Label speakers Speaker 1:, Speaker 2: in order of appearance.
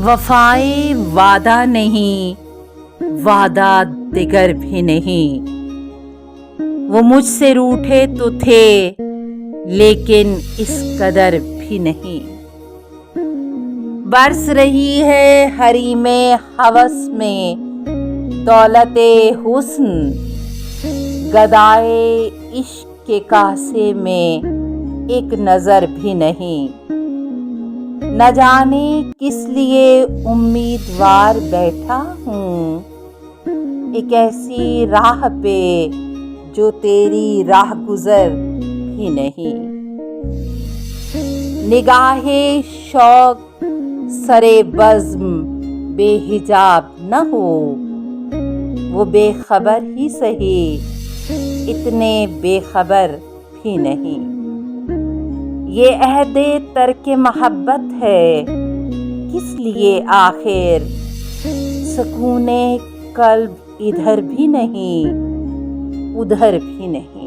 Speaker 1: وفائے وعدہ نہیں، وعدہ دگر بھی نہیں، وہ مجھ سے روٹھے تو تھے لیکن اس قدر بھی نہیں۔ برس رہی ہے حریم ہوس میں دولت حسن، گدائے عشق کے کاسے میں ایک نظر بھی نہیں۔ نہ جانے کس لیے امیدوار بیٹھا ہوں، ایک ایسی راہ پہ جو تیری راہ گزر بھی نہیں۔ نگاہ شوق سرے بزم بے حجاب نہ ہو، وہ بے خبر ہی سہی اتنے بے خبر بھی نہیں۔ یہ عہد ترک محبت ہے، کس لیے آخر سکون قلب ادھر بھی نہیں ادھر بھی نہیں۔